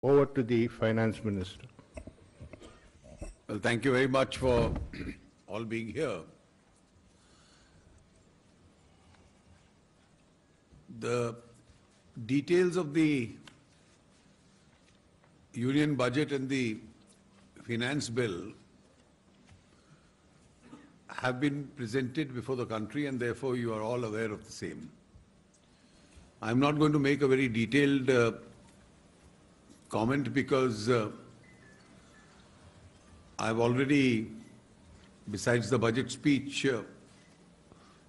Over to the Finance Minister. Well, thank you very much for all being here. The details of the Union Budget and the Finance Bill have been presented before the country, and therefore you are all aware of the same. I'm not going to make a very detailed comment because I've already, besides the budget speech,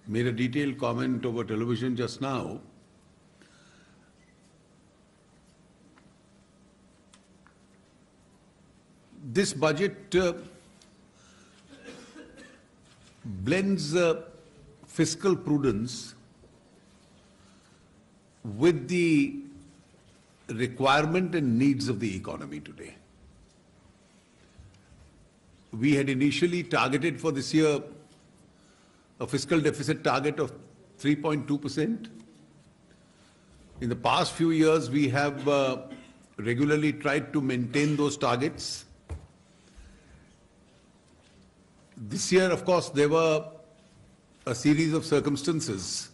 made a detailed comment over television just now. This budget blends fiscal prudence with the requirement and needs of the economy today. We had initially targeted for this year a fiscal deficit target of 3.2%. In the past few years, we have regularly tried to maintain those targets. This year, of course, there were a series of circumstances.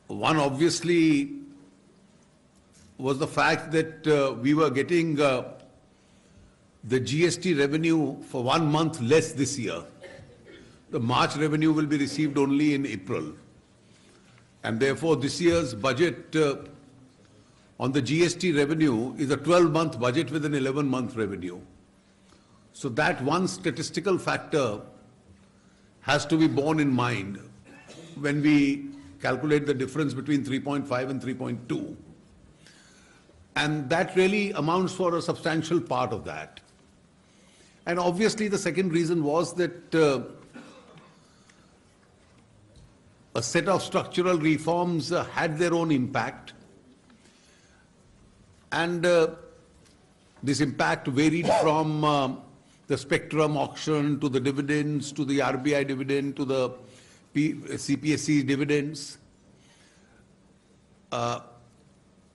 One obviously was the fact that we were getting the GST revenue for 1 month less this year. The March revenue will be received only in April. And therefore, this year's budget on the GST revenue is a 12-month budget with an 11-month revenue. So that one statistical factor has to be borne in mind when we calculate the difference between 3.5 and 3.2. And that really amounts for a substantial part of that. And obviously the second reason was that a set of structural reforms had their own impact. And this impact varied from the spectrum auction to the dividends, to the RBI dividend, to the CPSE dividends.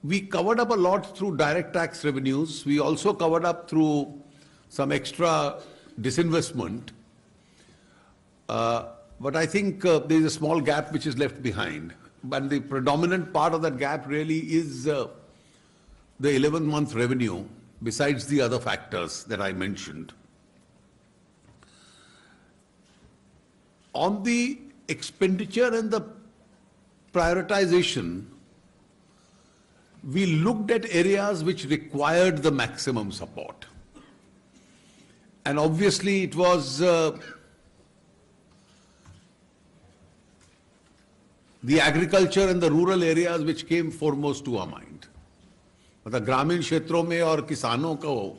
We covered up a lot through direct tax revenues. We also covered up through some extra disinvestment. But I think there is a small gap which is left behind. But the predominant part of that gap really is the 11-month revenue, besides the other factors that I mentioned. On the expenditure and the prioritization, we looked at areas which required the maximum support. And obviously it was the agriculture and the rural areas which came foremost to our mind. मतलब ग्रामीण क्षेत्रों में और किसानों को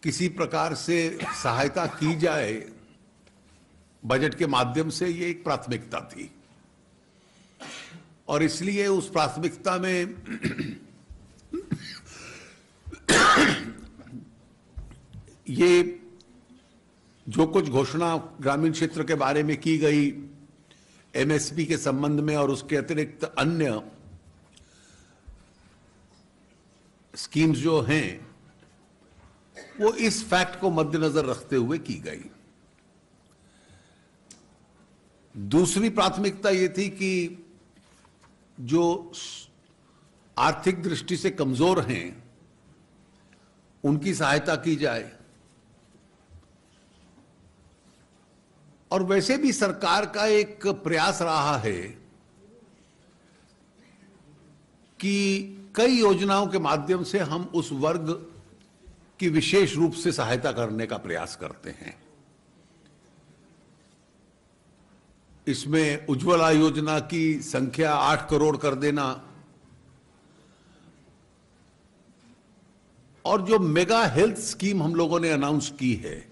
किसी प्रकार से सहायता की जाए बजट के माध्यम से, ये एक प्राथमिकता थी. और इसलिए उस प्राथमिकता में ये जो कुछ घोषणा ग्रामीण क्षेत्र के बारे में की गई एमएसपी के संबंध में और उसके अतिरिक्त अन्य स्कीम्स जो हैं, वो इस फैक्ट को मद्देनजर रखते हुए की गई. दूसरी प्राथमिकता ये थी कि जो आर्थिक दृष्टि से कमजोर हैं उनकी सहायता की जाए. और वैसे भी सरकार का एक प्रयास रहा है कि कई योजनाओं के माध्यम से हम उस वर्ग की विशेष रूप से सहायता करने का प्रयास करते हैं. इसमें उज्ज्वला योजना की संख्या 8 करोड़ कर देना और जो मेगा हेल्थ स्कीम हम लोगों ने अनाउंस की है,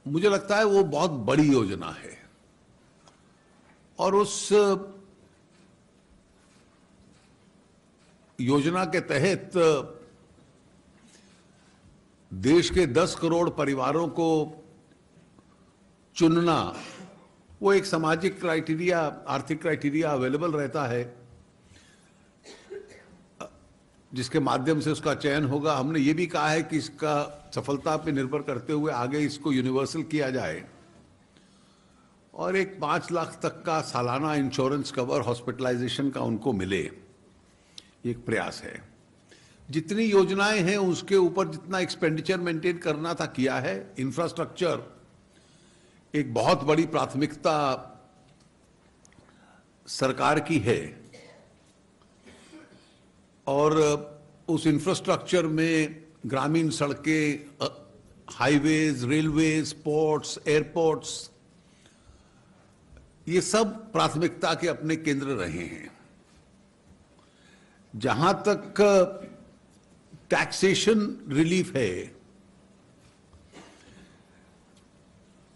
मुझे लगता है वो बहुत बड़ी योजना है. और उस योजना के तहत देश के 10 करोड़ परिवारों को चुनना वो एक सामाजिक क्राइटेरिया, आर्थिक क्राइटेरिया अवेलेबल रहता है जिसके माध्यम से उसका चयन होगा। हमने ये भी कहा है कि इसका सफलता पे निर्भर करते हुए आगे इसको यूनिवर्सल किया जाए और एक 5 लाख तक का सालाना इंश्योरेंस कवर हॉस्पिटलाइजेशन का उनको मिले, एक प्रयास है। जितनी योजनाएं हैं उसके ऊपर जितना एक्सपेंडिचर मेंटेन करना था किया है। इंफ्रास्ट्रक्चर एक बहुत बड़ी प्राथमिकता सरकार की है और उस इंफ्रास्ट्रक्चर में ग्रामीण सड़कें, हाईवेज, रेलवेज, पोर्ट्स, एयरपोर्ट्स, ये सब प्राथमिकता के अपने केंद्र रहे हैं। जहां तक टैक्सेशन रिलीफ है,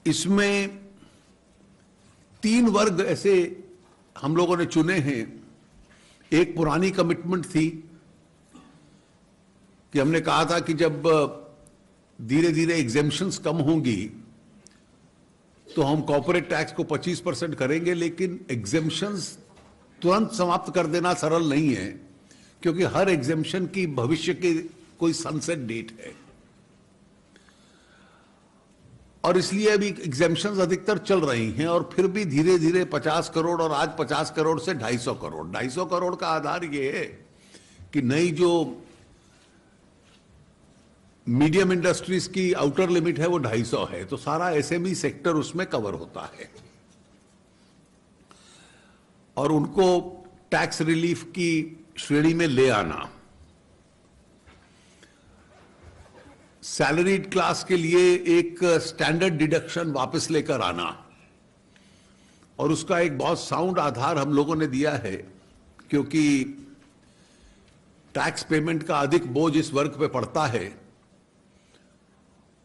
इसमें 3 वर्ग ऐसे हम लोगों ने चुने हैं। एक पुरानी कमिटमेंट थी कि हमने कहा था कि जब धीरे धीरे एग्जेम्पशंस कम होंगी तो हम कॉर्पोरेट टैक्स को 25% करेंगे, लेकिन एग्जेम्पशंस तुरंत समाप्त कर देना सरल नहीं है क्योंकि हर एग्जेम्पशन की भविष्य की कोई सनसेट डेट है और इसलिए अभी एग्जेम्पशंस अधिकतर चल रही हैं और फिर भी धीरे धीरे 50 करोड़ और आज 50 करोड़ से 250 करोड़। 250 करोड़ का आधार ये है कि नई जो मीडियम इंडस्ट्रीज की आउटर लिमिट है वो 250 है, तो सारा एसएमई सेक्टर उसमें कवर होता है और उनको टैक्स रिलीफ की श्रेणी में ले आना। सैलरीड क्लास के लिए एक स्टैंडर्ड डिडक्शन वापस लेकर आना और उसका एक बहुत साउंड आधार हम लोगों ने दिया है क्योंकि टैक्स पेमेंट का अधिक बोझ इस वर्ग पे पड़ता है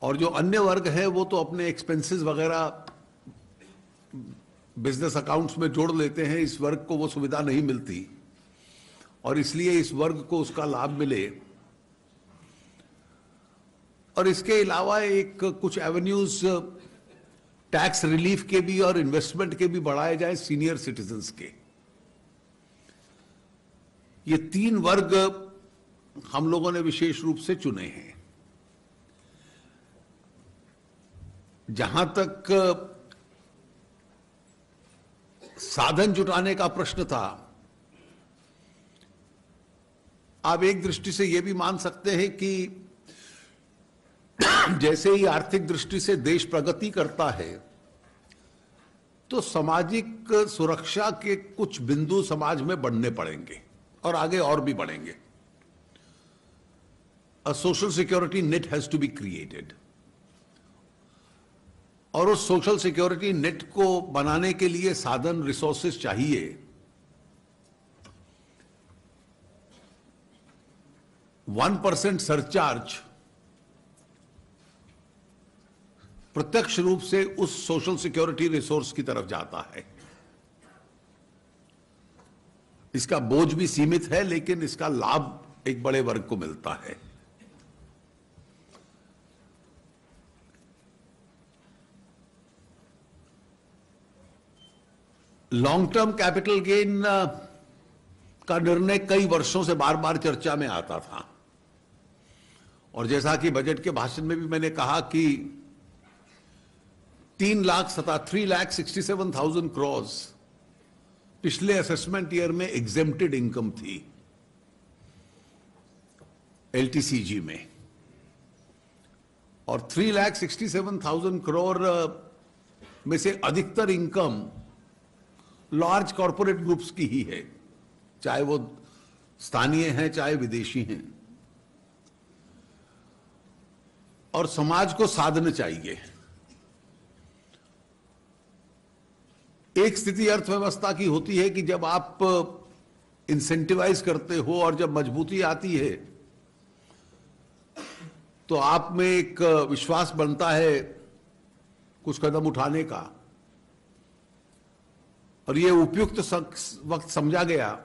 और जो अन्य वर्ग है वो तो अपने एक्सपेंसेस वगैरह बिजनेस अकाउंट्स में जोड़ लेते हैं। इस वर्ग को वो सुविधा नहीं मिलती और इसलिए इस वर्ग को उसका लाभ मिले। और इसके अलावा एक कुछ एवेन्यूज टैक्स रिलीफ के भी और इन्वेस्टमेंट के भी बढ़ाए जाए सीनियर सिटीजन्स के। ये 3 वर्ग हम लोगों ने विशेष रूप से चुने हैं। जहां तक साधन जुटाने का प्रश्न था, आप एक दृष्टि से यह भी मान सकते हैं कि जैसे ही आर्थिक दृष्टि से देश प्रगति करता है तो सामाजिक सुरक्षा के कुछ बिंदु समाज में बढ़ने पड़ेंगे और आगे और भी बढ़ेंगे। A social security net has to be created और उस सोशल सिक्योरिटी नेट को बनाने के लिए साधन, रिसोर्सेज चाहिए। 1% सरचार्ज प्रत्यक्ष रूप से उस सोशल सिक्योरिटी रिसोर्स की तरफ जाता है। इसका बोझ भी सीमित है लेकिन इसका लाभ एक बड़े वर्ग को मिलता है। लॉन्ग टर्म कैपिटल गेन का निर्णय कई वर्षों से बार बार चर्चा में आता था और जैसा कि बजट के भाषण में भी मैंने कहा कि 3,67,000 करोड़ पिछले असेसमेंट ईयर में एग्जेम्प्टेड इनकम थी एलटीसीजी में और 3,67,000 करोड़ में से अधिकतर इनकम लार्ज कॉरपोरेट ग्रुप्स की ही है, चाहे वो स्थानीय हैं चाहे विदेशी हैं। और समाज को साधन चाहिए। एक स्थिति अर्थव्यवस्था की होती है कि जब आप इंसेंटिवाइज करते हो और जब मजबूती आती है तो आप में एक विश्वास बनता है कुछ कदम उठाने का और ये उपयुक्त वक्त समझा गया।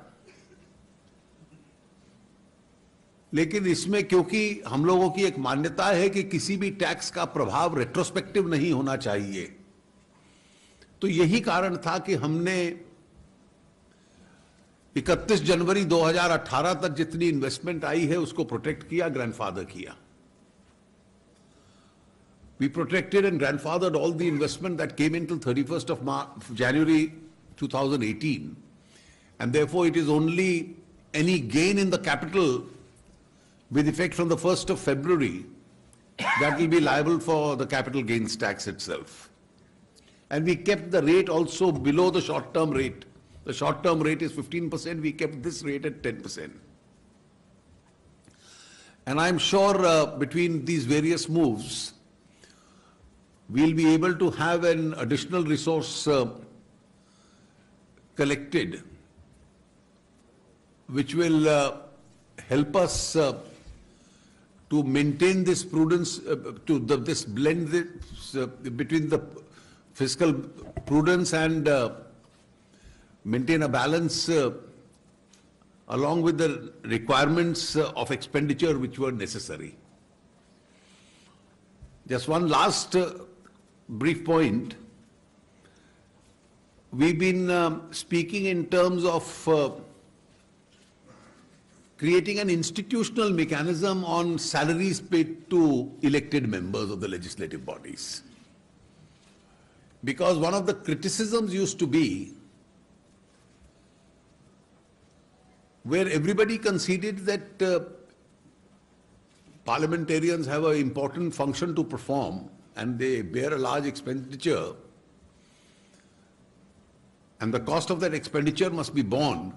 लेकिन इसमें क्योंकि हम लोगों की एक मान्यता है कि किसी भी टैक्स का प्रभाव रेट्रोस्पेक्टिव नहीं होना चाहिए, तो यही कारण था कि हमने 31 जनवरी 2018 तक जितनी इन्वेस्टमेंट आई है उसको प्रोटेक्ट किया, ग्रैंडफादर किया. We protected and grandfathered all the investment that came in till 31st of January 2018. And therefore it is only any gain in the capital with effect from the 1st of February that will be liable for the capital gains tax itself. And we kept the rate also below the short-term rate. The short-term rate is 15%, we kept this rate at 10%. And I'm sure between these various moves, we'll be able to have an additional resource collected, which will help us to maintain this prudence, this blend between the fiscal prudence and maintain a balance along with the requirements of expenditure which were necessary. Just one last brief point. We've been speaking in terms of creating an institutional mechanism on salaries paid to elected members of the legislative bodies. Because one of the criticisms used to be where everybody conceded that parliamentarians have an important function to perform and they bear a large expenditure, and the cost of that expenditure must be borne.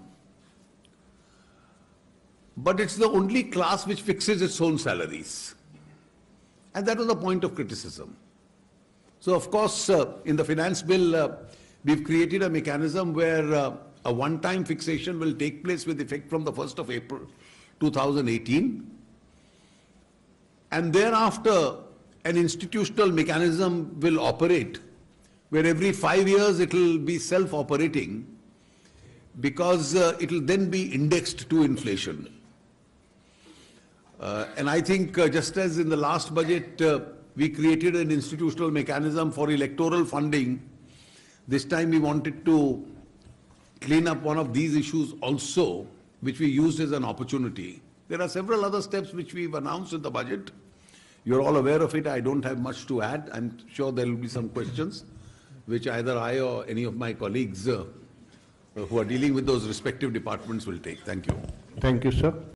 But it's the only class which fixes its own salaries. And that was the point of criticism. So of course, in the finance bill, we've created a mechanism where a one-time fixation will take place with effect from the 1st of April 2018. And thereafter, an institutional mechanism will operate where every 5 years it will be self-operating because it will then be indexed to inflation. And I think just as in the last budget, we created an institutional mechanism for electoral funding, this time we wanted to clean up one of these issues also, which we used as an opportunity. There are several other steps which we've announced in the budget. You're all aware of it. I don't have much to add. I'm sure there will be some questions which either I or any of my colleagues who are dealing with those respective departments will take. Thank you. Thank you, sir.